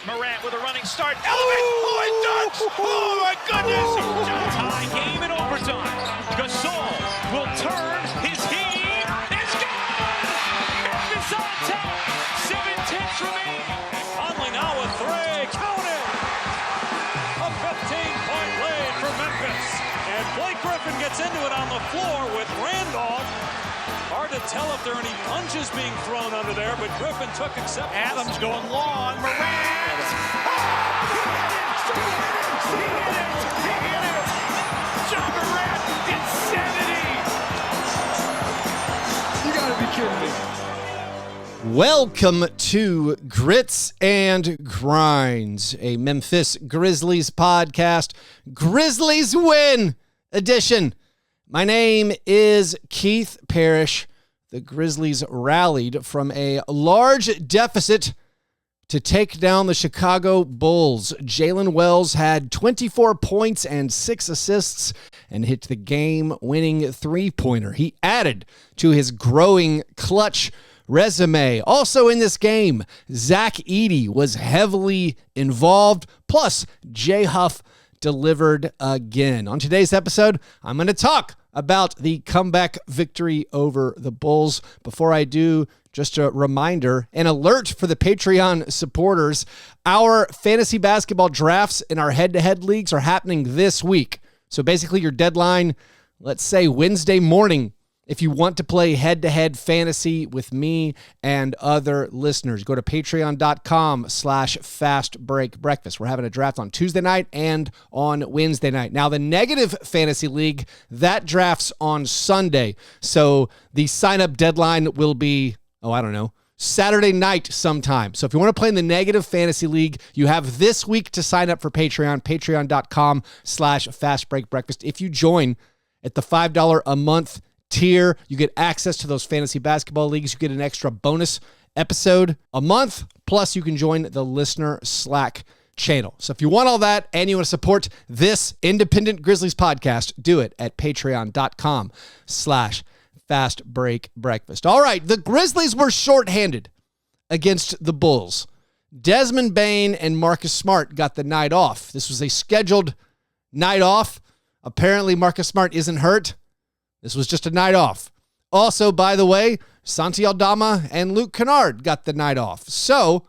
Morant with a running start. Elevate! Dunks! Oh my goodness! Tie game in overtime. Gasol will turn his heat. It's gone! Memphis on top. 7-10 remaining. Conley now with three. Count it! A 15-point lead for Memphis. And Blake Griffin gets into it on the floor with Randolph. Hard to tell if there are any punches being thrown under there, but Griffin took acceptance. Adams going long. Morant! He hit it! John Morant, insanity! You gotta be kidding me. Welcome to Grits and Grinds, a Memphis Grizzlies podcast. Grizzlies win edition. My name is Keith Parrish. The Grizzlies rallied from a large deficit to take down the Chicago Bulls. Jaylen Wells had 24 points and 6 assists and hit the game-winning three-pointer. He added to his growing clutch resume. Also in this game, Zach Edey was heavily involved, plus Jay Huff delivered again. On today's episode, I'm going to talk about the comeback victory over the Bulls. Before I do, just a reminder, an alert for the Patreon supporters. Our fantasy basketball drafts in our head-to-head leagues are happening this week. So basically your deadline, let's say Wednesday morning, if you want to play head-to-head fantasy with me and other listeners. Go to patreon.com/fastbreakbreakfast. We're having a draft on Tuesday night and on Wednesday night. Now, the negative fantasy league, that drafts on Sunday. So the sign-up deadline will be, Saturday night sometime. So if you want to play in the negative fantasy league, you have this week to sign up for Patreon, patreon.com/fastbreakbreakfast. If you join at the $5 a month tier, you get access to those fantasy basketball leagues. You get an extra bonus episode a month, plus you can join the listener Slack channel. So if you want all that and you want to support this independent Grizzlies podcast, do it at patreon.com/fastbreakbreakfast. All right, the Grizzlies were shorthanded against the Bulls. Desmond Bane and Marcus Smart got the night off. This was a scheduled night off. Apparently Marcus Smart isn't hurt. This was just a night off. Also, by the way, Santi Aldama and Luke Kennard got the night off. So,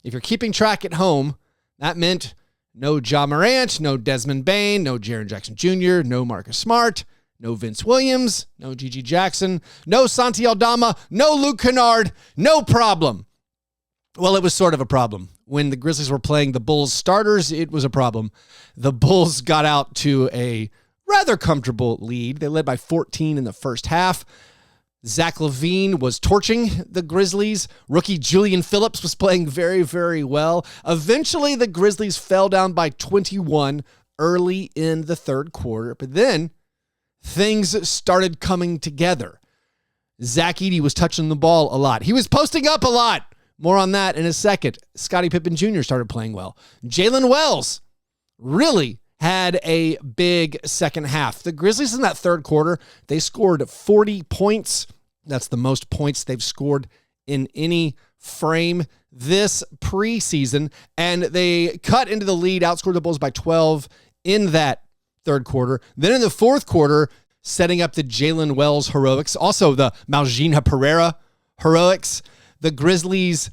if you're keeping track at home, that meant no Ja Morant, no Desmond Bane, no Jaren Jackson Jr., no Marcus Smart, no Vince Williams, no Gigi Jackson, no Santi Aldama, no Luke Kennard, no problem. Well, it was sort of a problem. When the Grizzlies were playing the Bulls starters, it was a problem. The Bulls got out to a rather comfortable lead. They led by 14 in the first half. Zach LaVine was torching the Grizzlies. Rookie Julian Phillips was playing very, very well. Eventually, the Grizzlies fell down by 21 early in the third quarter, but then things started coming together. Zach Edey was touching the ball a lot. He was posting up a lot. More on that in a second. Scottie Pippen Jr. started playing well. Jaylen Wells really had a big second half. The Grizzlies in that third quarter, they scored 40 points. That's the most points they've scored in any frame this preseason. And they cut into the lead, outscored the Bulls by 12 in that third quarter. Then in the fourth quarter, setting up the Jaylen Wells heroics, also the Malgina Pereira heroics, the Grizzlies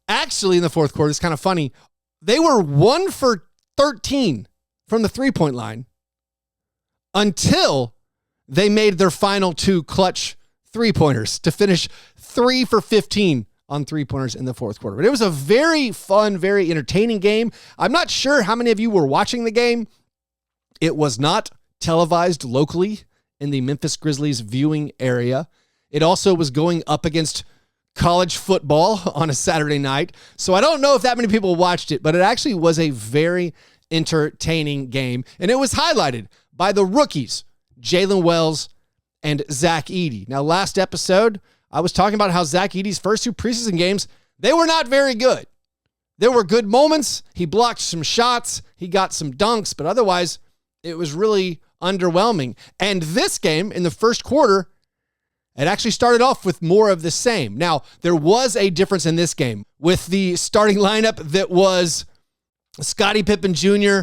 actually in the fourth quarter, it's kind of funny, they were 1 for 13 from the three-point line until they made their final 2 clutch three-pointers to finish 3 for 15 on three-pointers in the fourth quarter. But it was a very fun, very entertaining game. I'm not sure how many of you were watching the game. It was not televised locally in the Memphis Grizzlies viewing area. It also was going up against college football on a Saturday night. So I don't know if that many people watched it, but it actually was a very entertaining game. And it was highlighted by the rookies, Jaylen Wells and Zach Edey. Now, last episode, I was talking about how Zach Edey's first 2 preseason games, they were not very good. There were good moments. He blocked some shots. He got some dunks, but otherwise it was really underwhelming. And this game in the first quarter, It actually started off with more of the same. Now, there was a difference in this game with the starting lineup that was Scottie Pippen Jr.,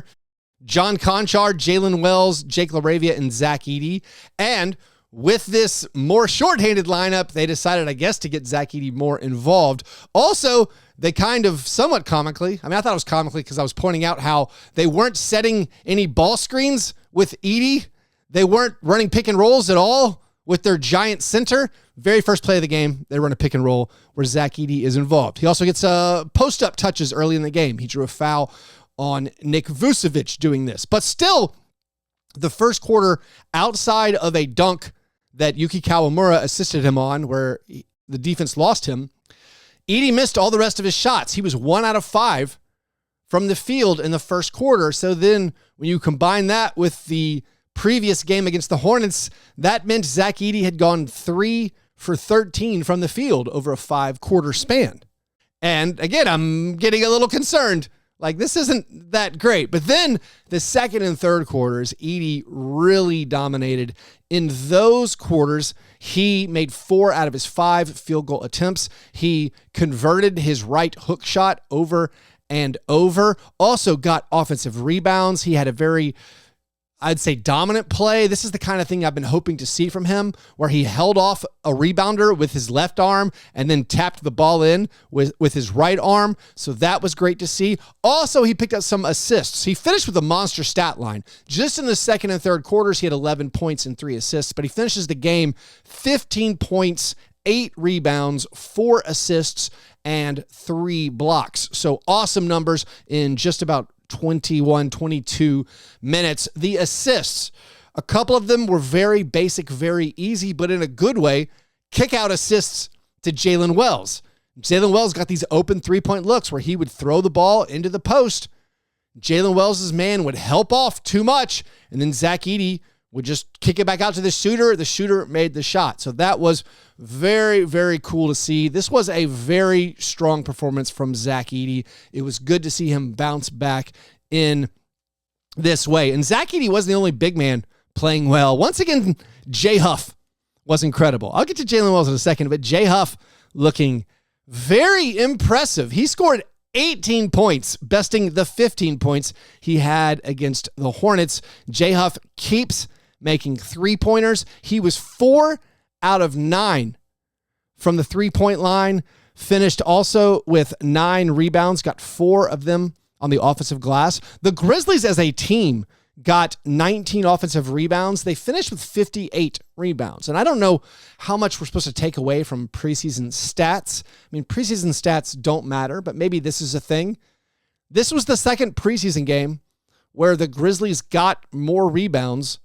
John Conchar, Jaylen Wells, Jake LaRavia, and Zach Edey. And with this more shorthanded lineup, they decided, I guess, to get Zach Edey more involved. Also, they kind of somewhat comically, I thought it was comically because I was pointing out how they weren't setting any ball screens with Edey. They weren't running pick and rolls at all with their giant center. Very first play of the game, they run a pick and roll where Zach Edey is involved. He also gets post-up touches early in the game. He drew a foul on Nick Vucevic doing this. But still, the first quarter, outside of a dunk that yukikawamura assisted him on where the defense lost him, Edey missed all the rest of his shots. He was 1 out of 5 from the field in the first quarter. So then when you combine that with the previous game against the Hornets, that meant Zach Edey had gone 3 for 13 from the field over a 5-quarter span. And again, I'm getting a little concerned. Like, this isn't that great. But then the second and third quarters, Edey really dominated. In those quarters, he made 4 out of his 5 field goal attempts. He converted his right hook shot over and over. Also got offensive rebounds. He had a very, I'd say, dominant play. This is the kind of thing I've been hoping to see from him, where he held off a rebounder with his left arm and then tapped the ball in with his right arm. So that was great to see. Also, he picked up some assists. He finished with a monster stat line. Just in the second and third quarters, he had 11 points and 3 assists, but he finishes the game 15 points, 8 rebounds, 4 assists, and 3 blocks. So awesome numbers in just about 22 minutes. The assists, a couple of them were very basic, very easy, but in a good way. Kick out assists to Jaylen Wells. Jaylen Wells got these open 3-point looks where he would throw the ball into the post. Jaylen Wells' man would help off too much, and then Zach Edey would just kick it back out to the shooter. The shooter made the shot. So that was very, very cool to see. This was a very strong performance from Zach Edey. It was good to see him bounce back in this way. And Zach Edey wasn't the only big man playing well. Once again, Jay Huff was incredible. I'll get to Jaylen Wells in a second, but Jay Huff looking very impressive. He scored 18 points, besting the 15 points he had against the Hornets. Jay Huff keeps making 3-pointers. He was 4 out of 9 from the 3-point line, finished also with 9 rebounds, got 4 of them on the offensive glass. The Grizzlies as a team got 19 offensive rebounds. They finished with 58 rebounds. And I don't know how much we're supposed to take away from preseason stats. I mean, preseason stats don't matter, but maybe this is a thing. This was the second preseason game where the Grizzlies got more rebounds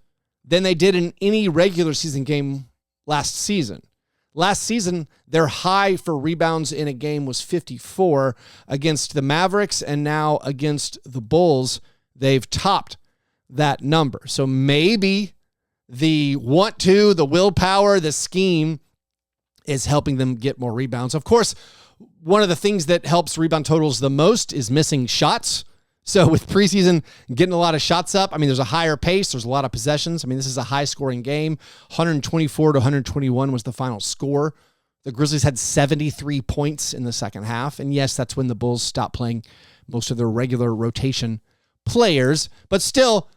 than they did in any regular season game last season. Last season, their high for rebounds in a game was 54 against the Mavericks, and now against the Bulls, they've topped that number. So maybe the want to, the willpower, the scheme is helping them get more rebounds. Of course, one of the things that helps rebound totals the most is missing shots. So with preseason getting a lot of shots up, I mean, there's a higher pace. There's a lot of possessions. I mean, this is a high-scoring game. 124 to 121 was the final score. The Grizzlies had 73 points in the second half. And yes, that's when the Bulls stopped playing most of their regular rotation players. But still,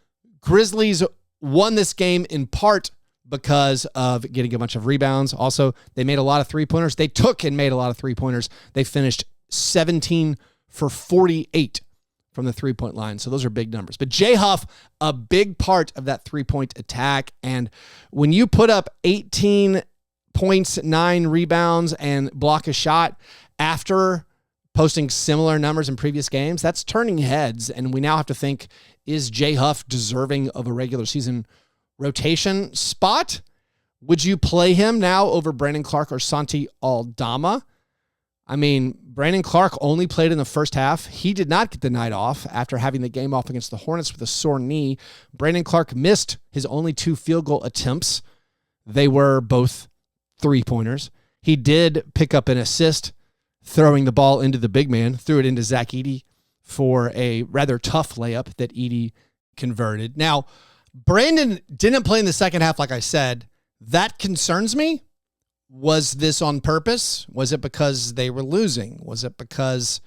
Grizzlies won this game in part because of getting a bunch of rebounds. Also, they made a lot of 3-pointers. They took and made a lot of 3-pointers. They finished 17 for 48 from the 3-point line. So those are big numbers. But Jay Huff, a big part of that 3-point attack. And when you put up 18 points, 9 rebounds, and block a shot after posting similar numbers in previous games, that's turning heads. And we now have to think, is Jay Huff deserving of a regular season rotation spot? Would you play him now over Brandon Clark or Santi Aldama? I mean, Brandon Clark only played in the first half. He did not get the night off after having the game off against the Hornets with a sore knee. Brandon Clark missed his only 2 field goal attempts. They were both 3-pointers. He did pick up an assist, throwing the ball into the big man, threw it into Zach Edey for a rather tough layup that Edey converted. Now, Brandon didn't play in the second half, like I said. That concerns me. Was this on purpose? Was it because they were losing? Was it because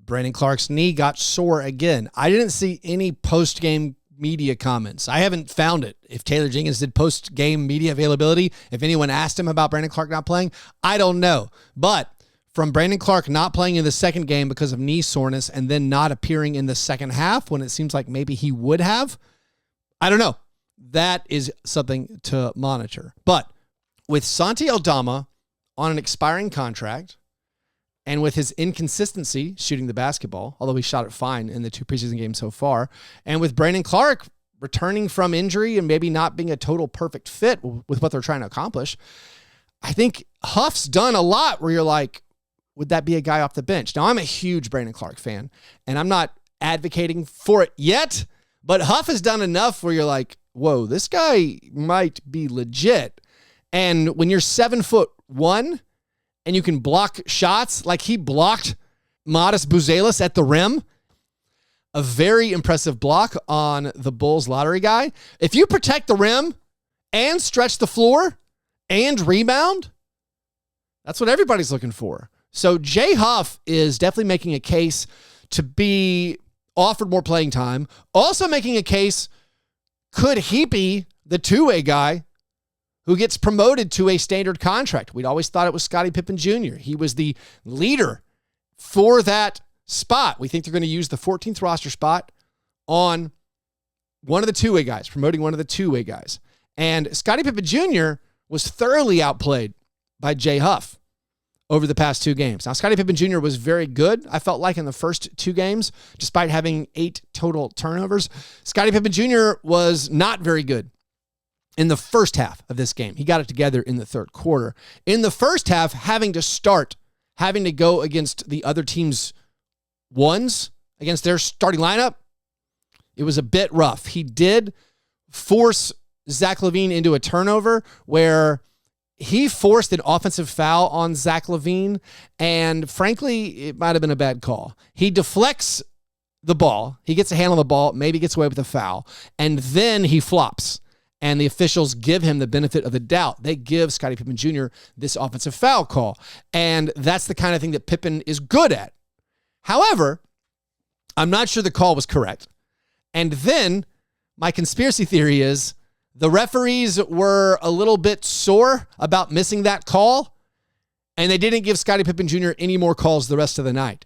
Brandon Clark's knee got sore again? I didn't see any post-game media comments. I haven't found it. If Taylor Jenkins did post-game media availability, if anyone asked him about Brandon Clark not playing, I don't know. But from Brandon Clark not playing in the second game because of knee soreness and then not appearing in the second half when it seems like maybe he would have, I don't know. That is something to monitor. But with Santi Aldama on an expiring contract and with his inconsistency shooting the basketball, although he shot it fine in the 2 preseason games so far, and with Brandon Clark returning from injury and maybe not being a total perfect fit with what they're trying to accomplish, I think Huff's done a lot where you're like, would that be a guy off the bench? Now, I'm a huge Brandon Clark fan, and I'm not advocating for it yet, but Huff has done enough where you're like, whoa, this guy might be legit. And when you're 7'1" and you can block shots like he blocked Modest Buzelis at the rim, a very impressive block on the Bulls lottery guy. If you protect the rim and stretch the floor and rebound, that's what everybody's looking for. So Jay Huff is definitely making a case to be offered more playing time. Also making a case, could he be the two-way guy who gets promoted to a standard contract? We'd always thought it was Scottie Pippen Jr. He was the leader for that spot. We think they're going to use the 14th roster spot on one of the two-way guys, promoting one of the two-way guys. And Scottie Pippen Jr. was thoroughly outplayed by Jay Huff over the past 2 games. Now, Scottie Pippen Jr. was very good, I felt like, in the first 2 games, despite having 8 total turnovers. Scottie Pippen Jr. was not very good in the first half of this game. He got it together in the third quarter. In the first half, having to go against the other team's ones, against their starting lineup, it was a bit rough. He did force Zach LaVine into a turnover where he forced an offensive foul on Zach LaVine, and frankly, it might have been a bad call. He deflects the ball. He gets a hand on the ball, maybe gets away with a foul, and then he flops. And the officials give him the benefit of the doubt. They give Scottie Pippen Jr. this offensive foul call. And that's the kind of thing that Pippen is good at. However, I'm not sure the call was correct. And then my conspiracy theory is the referees were a little bit sore about missing that call, and they didn't give Scottie Pippen Jr. any more calls the rest of the night.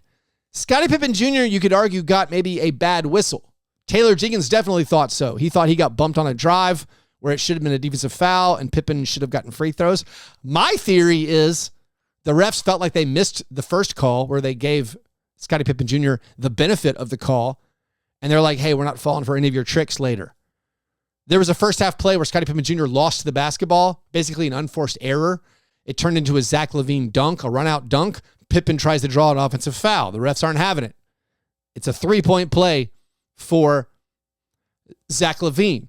Scottie Pippen Jr., you could argue, got maybe a bad whistle. Taylor Jenkins definitely thought so. He thought he got bumped on a drive where it should have been a defensive foul and Pippen should have gotten free throws. My theory is the refs felt like they missed the first call where they gave Scottie Pippen Jr. the benefit of the call, and they're like, hey, we're not falling for any of your tricks later. There was a first half play where Scottie Pippen Jr. lost the basketball, basically an unforced error. It turned into a Zach LaVine dunk, a run-out dunk. Pippen tries to draw an offensive foul. The refs aren't having it. It's a 3-point play for Zach LaVine.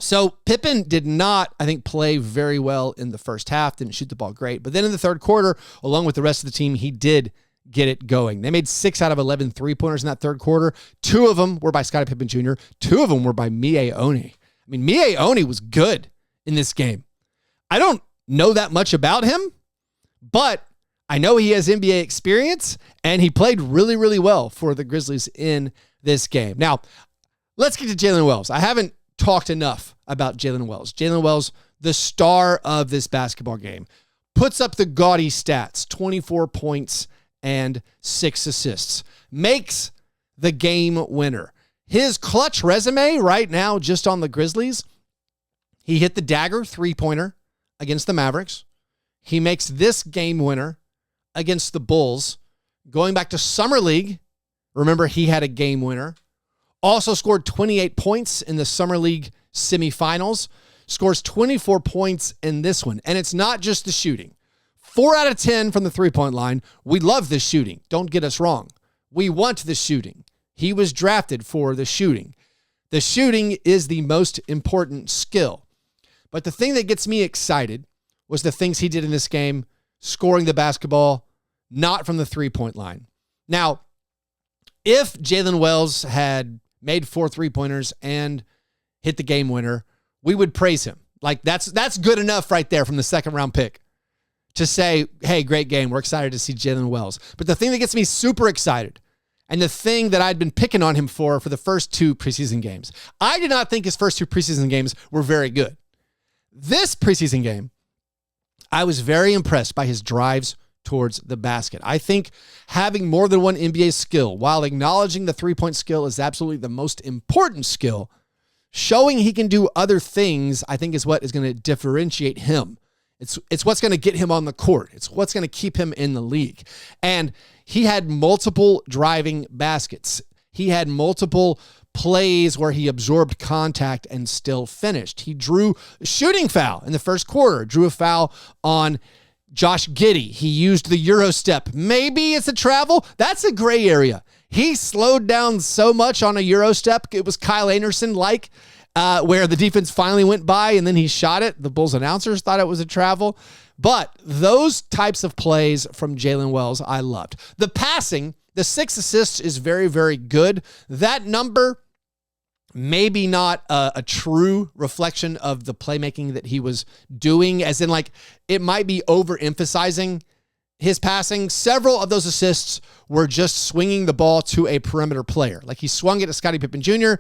So Pippen did not, I think, play very well in the first half, didn't shoot the ball great. But then in the third quarter, along with the rest of the team, he did get it going. They made 6 out of 11 three-pointers in that third quarter. 2 of them were by Scottie Pippen Jr. 2 of them were by Mie Oni. I mean, Mie Oni was good in this game. I don't know that much about him, but I know he has NBA experience, and he played really, really well for the Grizzlies in this game. Now, let's get to Jaylen Wells. I haven't talked enough about Jaylen Wells. Jaylen Wells, the star of this basketball game, puts up the gaudy stats, 24 points and 6 assists, makes the game winner. His clutch resume right now just on the Grizzlies, he hit the dagger three-pointer against the Mavericks. He makes this game winner against the Bulls. Going back to Summer League, remember he had a game winner. Also scored 28 points in the Summer League semifinals. Scores 24 points in this one. And it's not just the shooting. 4 out of 10 from the three-point line. We love the shooting. Don't get us wrong. We want the shooting. He was drafted for the shooting. The shooting is the most important skill. But the thing that gets me excited was the things he did in this game, scoring the basketball, not from the three-point line. Now, if Jaylen Wells had made 4 three-pointers and hit the game winner, we would praise him. Like, that's good enough right there from the second-round pick. to say, hey, great game. We're excited to see Jaylen Wells. But the thing that gets me super excited, and the thing that I'd been picking on him for the first 2 preseason games, I did not think his first 2 preseason games were very good. This preseason game, I was very impressed by his drives towards the basket. I think having more than one NBA skill, while acknowledging the three-point skill is absolutely the most important skill, showing he can do other things, I think, is what is going to differentiate him. It's what's going to get him on the court. It's what's going to keep him in the league. And he had multiple driving baskets. He had multiple plays where he absorbed contact and still finished. He drew a shooting foul in the first quarter, drew a foul on Josh Giddey. He used the Euro step. Maybe it's a travel. That's a gray area. He slowed down so much on a Euro step. It was Kyle Anderson-like, where the defense finally went by and then he shot it. The Bulls announcers thought it was a travel. But those types of plays from Jaylen Wells, I loved. The passing, the 6 assists is very, very good. That number, maybe not a true reflection of the playmaking that he was doing, as in like it might be overemphasizing his passing. Several of those assists were just swinging the ball to a perimeter player. Like he swung it to Scottie Pippen Jr.,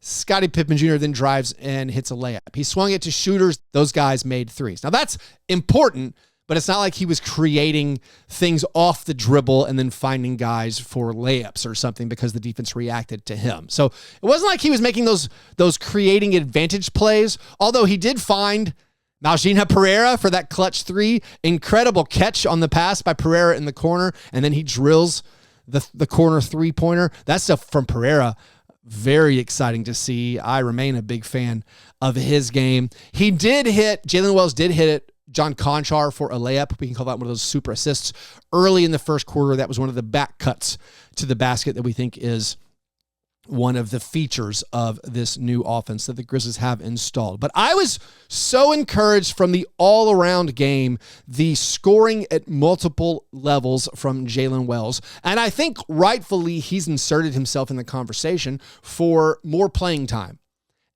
Scottie Pippen Jr. then drives and hits a layup. He swung it to shooters. Those guys made threes. Now that's important, but it's not like he was creating things off the dribble and then finding guys for layups or something because the defense reacted to him. So it wasn't like he was making those creating advantage plays, although he did find Malgina Pereira for that clutch 3. Incredible catch on the pass by Pereira in the corner, and then he drills the corner 3-pointer. That stuff from Pereira, very exciting to see. I remain a big fan of his game. Jaylen Wells did hit it, John Conchar for a layup. We can call that one of those super assists early in the first quarter. That was one of the back cuts to the basket that we think is one of the features of this new offense that the Grizzlies have installed. But I was so encouraged from the all-around game, the scoring at multiple levels from Jaylen Wells. And I think rightfully he's inserted himself in the conversation for more playing time,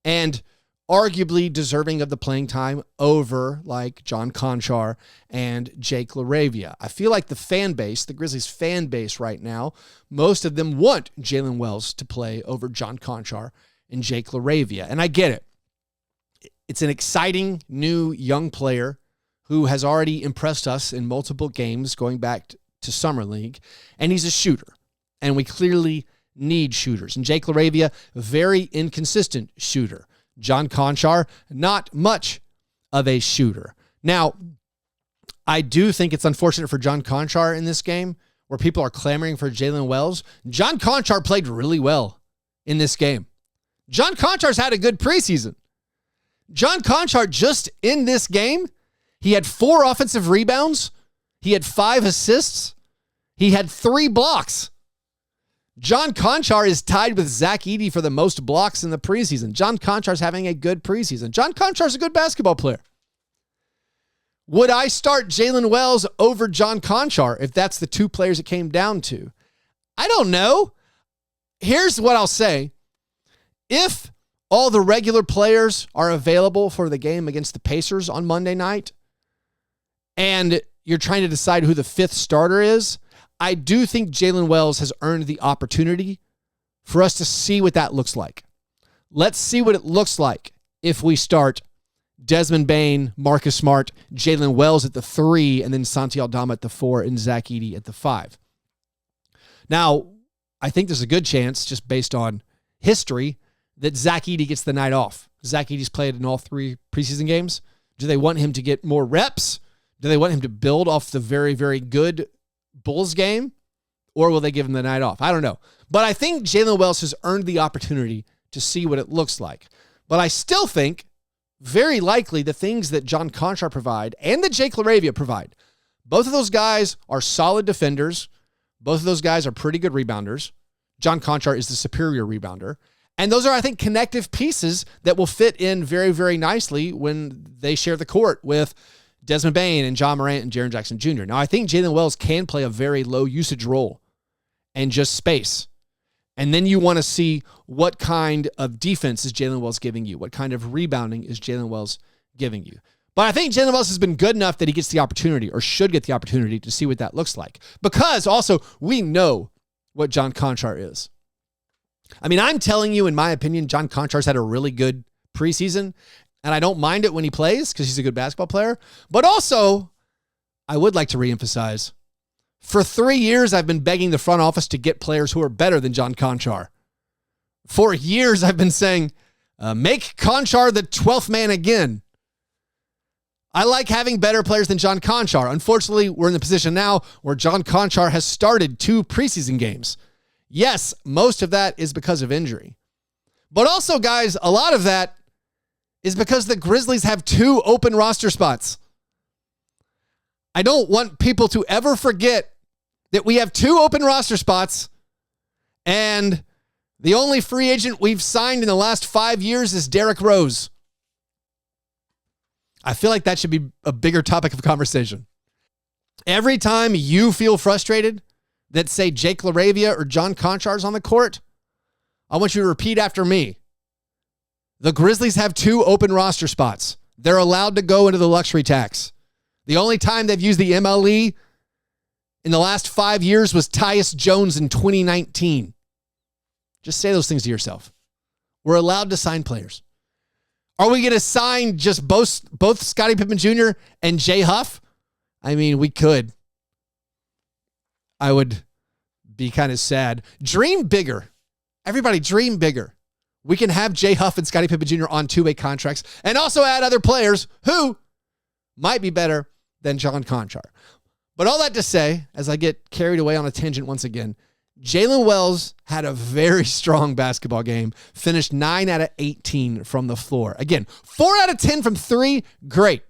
and arguably deserving of the playing time over like John Conchar and Jake LaRavia. I feel like the Grizzlies fan base right now, most of them want Jaylen Wells to play over John Conchar and Jake LaRavia. And I get it. It's an exciting new young player who has already impressed us in multiple games going back to Summer League, and he's a shooter. And we clearly need shooters. And Jake LaRavia, very inconsistent shooter. John Conchar, not much of a shooter. Now, I do think it's unfortunate for John Conchar in this game where people are clamoring for Jaylen Wells. John Conchar played really well in this game. John Conchar's had a good preseason. John Conchar just in this game, he had 4 offensive rebounds. He had 5 assists. He had 3 blocks. John Conchar is tied with Zach Edey for the most blocks in the preseason. John Conchar's having a good preseason. John Conchar's a good basketball player. Would I start Jaylen Wells over John Conchar if that's the 2 players it came down to? I don't know. Here's what I'll say. If all the regular players are available for the game against the Pacers on Monday night, and you're trying to decide who the 5th starter is, I do think Jaylen Wells has earned the opportunity for us to see what that looks like. Let's see what it looks like if we start Desmond Bane, Marcus Smart, Jaylen Wells at the 3, and then Santi Aldama at the 4, and Zach Edey at the 5. Now, I think there's a good chance, just based on history, that Zach Edey gets the night off. Zach Edey's played in all 3 preseason games. Do they want him to get more reps? Do they want him to build off the very, very good Bulls game, or will they give him the night off? I don't know. But I think Jaylen Wells has earned the opportunity to see what it looks like. But I still think very likely the things that John Conchar provide and that Jake LaRavia provide, both of those guys are solid defenders. Both of those guys are pretty good rebounders. John Conchar is the superior rebounder. And those are, I think, connective pieces that will fit in very, very nicely when they share the court with Desmond Bane and John Morant and Jaren Jackson Jr. Now, I think Jaylen Wells can play a very low usage role and just space. And then you want to see what kind of defense is Jaylen Wells giving you? What kind of rebounding is Jaylen Wells giving you? But I think Jaylen Wells has been good enough that he gets the opportunity, or should get the opportunity, to see what that looks like. Because also, we know what John Conchar is. I mean, I'm telling you, in my opinion, John Conchar's had a really good preseason, and I don't mind it when he plays because he's a good basketball player. But also, I would like to reemphasize, for 3 years, I've been begging the front office to get players who are better than John Conchar. For years, I've been saying, make Conchar the 12th man again. I like having better players than John Conchar. Unfortunately, we're in the position now where John Conchar has started 2 preseason games. Yes, most of that is because of injury. But also, guys, a lot of that is because the Grizzlies have 2 open roster spots. I don't want people to ever forget that we have 2 open roster spots, and the only free agent we've signed in the last 5 years is Derrick Rose. I feel like that should be a bigger topic of conversation. Every time you feel frustrated that, say, Jake LaRavia or John Conchar's on the court, I want you to repeat after me. The Grizzlies have 2 open roster spots. They're allowed to go into the luxury tax. The only time they've used the MLE in the last 5 years was Tyus Jones in 2019. Just say those things to yourself. We're allowed to sign players. Are we going to sign just both Scottie Pippen Jr. and Jay Huff? I mean, we could. I would be kind of sad. Dream bigger. Everybody dream bigger. We can have Jay Huff and Scottie Pippen Jr. on 2-way contracts and also add other players who might be better than John Conchar. But all that to say, as I get carried away on a tangent once again, Jaylen Wells had a very strong basketball game, finished 9 out of 18 from the floor. Again, 4 out of 10 from 3, great.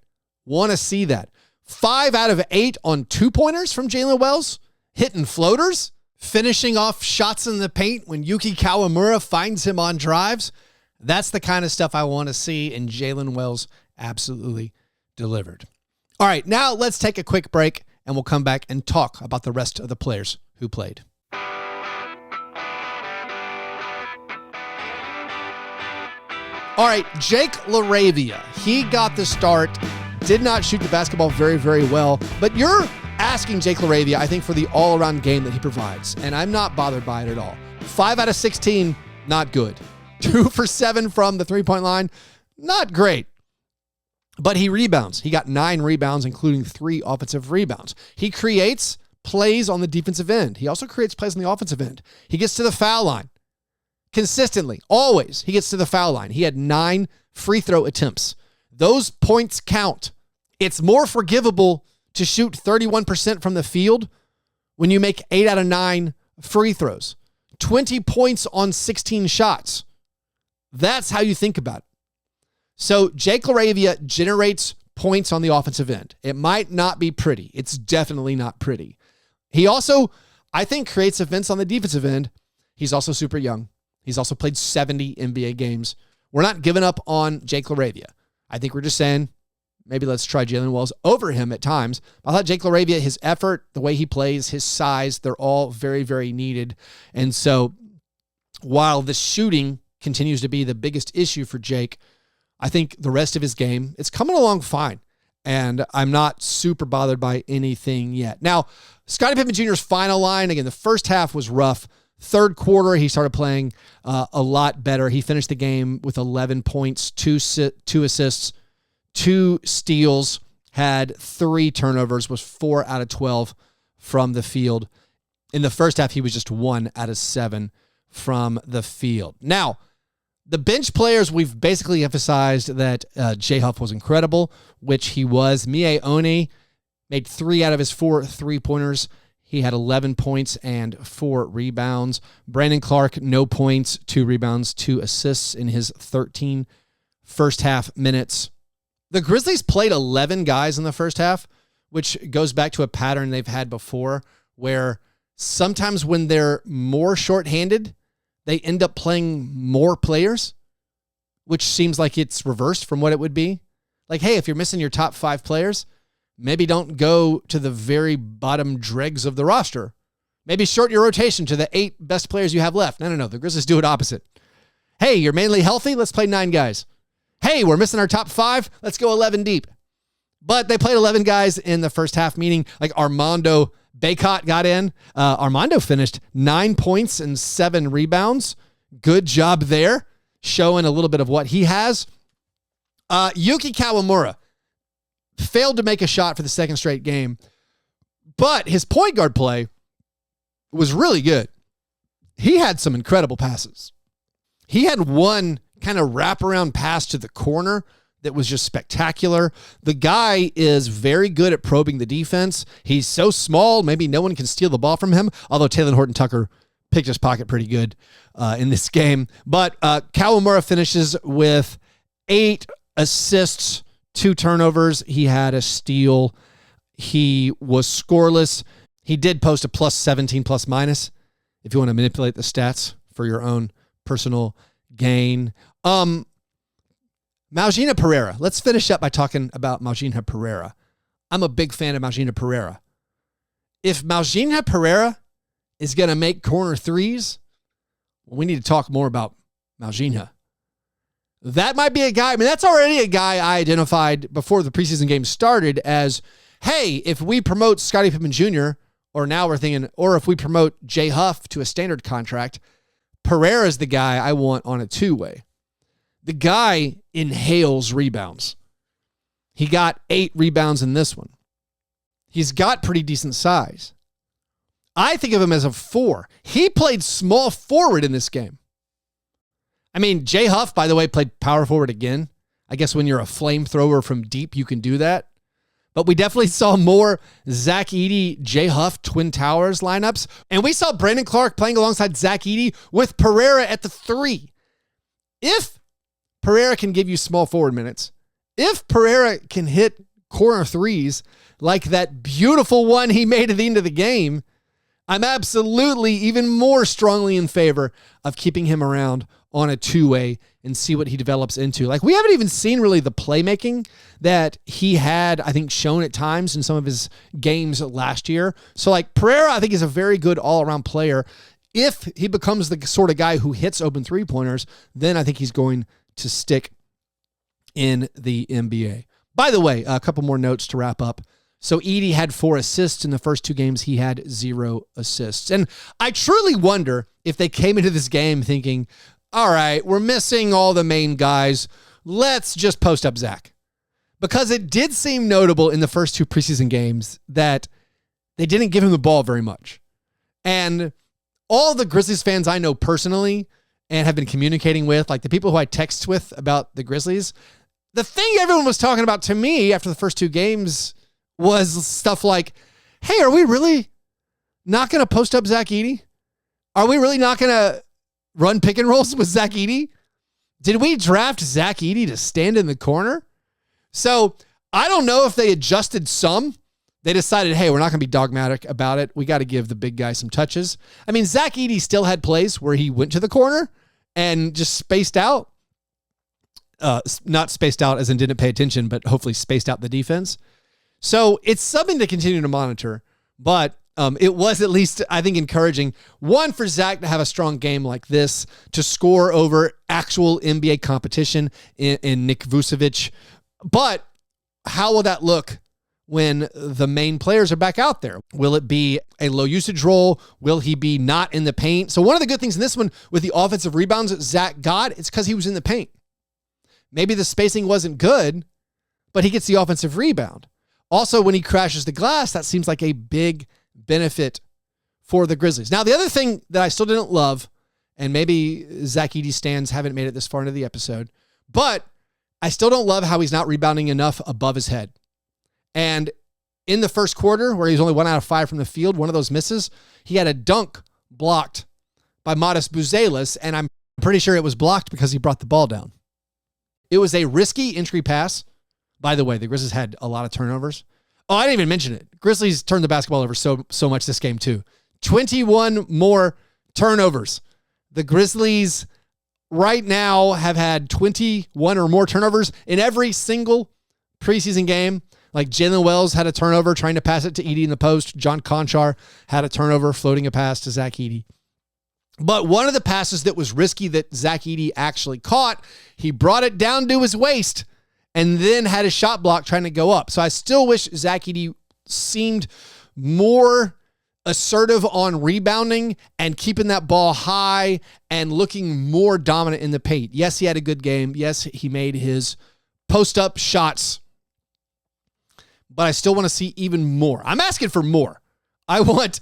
Want to see that. 5 out of 8 on 2-pointers from Jaylen Wells, hitting floaters, finishing off shots in the paint when Yukikawamura finds him on drives. That's the kind of stuff I want to see, and Jaylen Wells absolutely delivered. All right, now let's take a quick break, and we'll come back and talk about the rest of the players who played. All right, Jake LaRavia, he got the start, did not shoot the basketball very, very well, but you're asking Jake LaRavia, I think, for the all-around game that he provides, and I'm not bothered by it at all. 5 out of 16, not good. 2 for 7 from the three-point line, not great. But he rebounds. He got 9 rebounds, including 3 offensive rebounds. He creates plays on the defensive end. He also creates plays on the offensive end. He gets to the foul line. Consistently, always, he gets to the foul line. He had 9 free throw attempts. Those points count. It's more forgivable to shoot 31% from the field when you make 8 out of 9 free throws. 20 points on 16 shots. That's how you think about it. So Jake LaRavia generates points on the offensive end. It might not be pretty. It's definitely not pretty. He also, I think, creates offense on the defensive end. He's also super young. He's also played 70 NBA games. We're not giving up on Jake LaRavia. I think we're just saying, maybe let's try Jaylen Wells over him at times. I thought Jake LaRavia, his effort, the way he plays, his size, they're all very, very needed. And so while the shooting continues to be the biggest issue for Jake, I think the rest of his game, it's coming along fine. And I'm not super bothered by anything yet. Now, Scottie Pippen Jr.'s final line, again, the first half was rough. Third quarter, he started playing a lot better. He finished the game with 11 points, 2 assists, 2 steals, had 3 turnovers, was 4 out of 12 from the field. In the first half, he was just 1 out of 7 from the field. Now, the bench players, we've basically emphasized that Jay Huff was incredible, which he was. Mie Oni made 3 out of his 4 three-pointers. He had 11 points and 4 rebounds. Brandon Clark, no points, 2 rebounds, 2 assists in his 13 first half minutes. The Grizzlies played 11 guys in the first half, which goes back to a pattern they've had before where sometimes when they're more shorthanded, they end up playing more players, which seems like it's reversed from what it would be. Like, hey, if you're missing your top 5 players, maybe don't go to the very bottom dregs of the roster. Maybe short your rotation to the 8 best players you have left. No. The Grizzlies do it opposite. Hey, you're mainly healthy? Let's play 9 guys. Hey, we're missing our top 5? Let's go 11 deep. But they played 11 guys in the first half, meaning like Armando Bacot got in. Armando finished 9 points and 7 rebounds. Good job there, showing a little bit of what he has. Yukikawamura failed to make a shot for the second straight game, but his point guard play was really good. He had some incredible passes. He had one kind of wraparound pass to the corner that was just spectacular. The guy is very good at probing the defense. He's so small, maybe no one can steal the ball from him, although Taylor Horton-Tucker picked his pocket pretty good in this game. But Kawamura finishes with 8 assists, 2 turnovers. He had a steal. He was scoreless. He did post a plus 17 plus minus if you want to manipulate the stats for your own personal gain. Maujina Pereira. Let's finish up by talking about Maujina Pereira. I'm a big fan of Maujina Pereira. If Maujina Pereira is going to make corner threes, well, we need to talk more about Maujina. That might be a guy. I mean, that's already a guy I identified before the preseason game started as, hey, if we promote Scottie Pippen Jr., or now we're thinking, or if we promote Jay Huff to a standard contract, Pereira is the guy I want on a two-way. The guy inhales rebounds. He got 8 rebounds in this one. He's got pretty decent size. I think of him as a 4. He played small forward in this game. I mean, Jay Huff, by the way, played power forward again. I guess when you're a flamethrower from deep, you can do that. But we definitely saw more Zach Edey, Jay Huff, Twin Towers lineups. And we saw Brandon Clark playing alongside Zach Edey with Pereira at the 3. If Pereira can give you small forward minutes, if Pereira can hit corner threes like that beautiful one he made at the end of the game, I'm absolutely even more strongly in favor of keeping him around on a two-way and see what he develops into. Like, we haven't even seen really the playmaking that he had, I think, shown at times in some of his games last year. So, like, Pereira, I think, is a very good all-around player. If he becomes the sort of guy who hits open three-pointers, then I think he's going to stick in the NBA. By the way, a couple more notes to wrap up. So Edey had 4 assists in the first 2 games. He had 0 assists. And I truly wonder if they came into this game thinking, all right, we're missing all the main guys. Let's just post up Zach. Because it did seem notable in the first 2 preseason games that they didn't give him the ball very much. And all the Grizzlies fans I know personally and have been communicating with, like the people who I text with about the Grizzlies, the thing everyone was talking about to me after the first 2 games was stuff like, hey, are we really not going to post up Zach Edey? Are we really not going to run pick and rolls with Zach Edey? Did we draft Zach Edey to stand in the corner? So I don't know if they adjusted some. They decided, hey, we're not going to be dogmatic about it. We got to give the big guy some touches. I mean, Zach Edey still had plays where he went to the corner and just spaced out. Not spaced out as in didn't pay attention, but hopefully spaced out the defense. So it's something to continue to monitor, but it was at least, I think, encouraging. One, for Zach to have a strong game like this, to score over actual NBA competition in Nick Vucevic. But how will that look when the main players are back out there? Will it be a low usage role? Will he be not in the paint? So one of the good things in this one with the offensive rebounds that Zach got, it's because he was in the paint. Maybe the spacing wasn't good, but he gets the offensive rebound. Also, when he crashes the glass, that seems like a big benefit for the Grizzlies. Now, the other thing that I still didn't love, and maybe Zach Edey stands haven't made it this far into the episode, but I still don't love how he's not rebounding enough above his head. And in the first quarter, where he was only 1 out of 5 from the field, one of those misses, he had a dunk blocked by Modest Buzelis, and I'm pretty sure it was blocked because he brought the ball down. It was a risky entry pass. By the way, the Grizzlies had a lot of turnovers. Oh, I didn't even mention it. Grizzlies turned the basketball over so much this game too. 21 more turnovers. The Grizzlies right now have had 21 or more turnovers in every single preseason game. Like Jaylen Wells had a turnover trying to pass it to Edey in the post. John Conchar had a turnover floating a pass to Zach Edey. But one of the passes that was risky that Zach Edey actually caught, he brought it down to his waist and then had a shot block trying to go up. So I still wish Zach Edey seemed more assertive on rebounding and keeping that ball high and looking more dominant in the paint. Yes, he had a good game. Yes, he made his post-up shots, but I still want to see even more. I'm asking for more. I want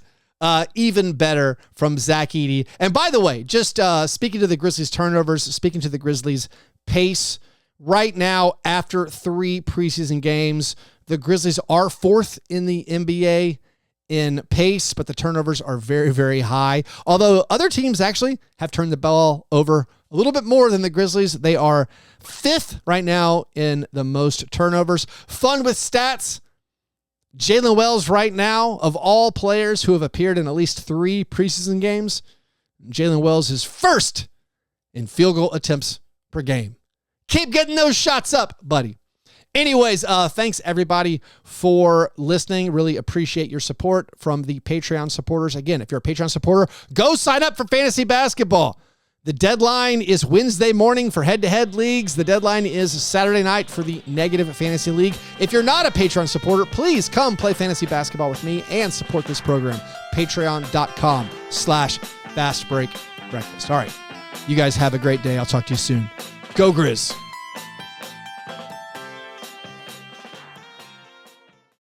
even better from Zach Edey. And by the way, just speaking to the Grizzlies turnovers, speaking to the Grizzlies pace, right now after 3 preseason games, the Grizzlies are 4th in the NBA in pace, but the turnovers are very, very high. Although other teams actually have turned the ball over a little bit more than the Grizzlies. They are 5th right now in the most turnovers. Fun with stats. Jaylen Wells right now, of all players who have appeared in at least 3 preseason games, Jaylen Wells is 1st in field goal attempts per game. Keep getting those shots up, buddy. Anyways, thanks everybody for listening. Really appreciate your support from the Patreon supporters. Again, if you're a Patreon supporter, go sign up for fantasy basketball. The deadline is Wednesday morning for head-to-head leagues. The deadline is Saturday night for the negative fantasy league. If you're not a Patreon supporter, please come play fantasy basketball with me and support this program. Patreon.com/fastbreakbreakfast. All right. You guys have a great day. I'll talk to you soon. Go Grizz.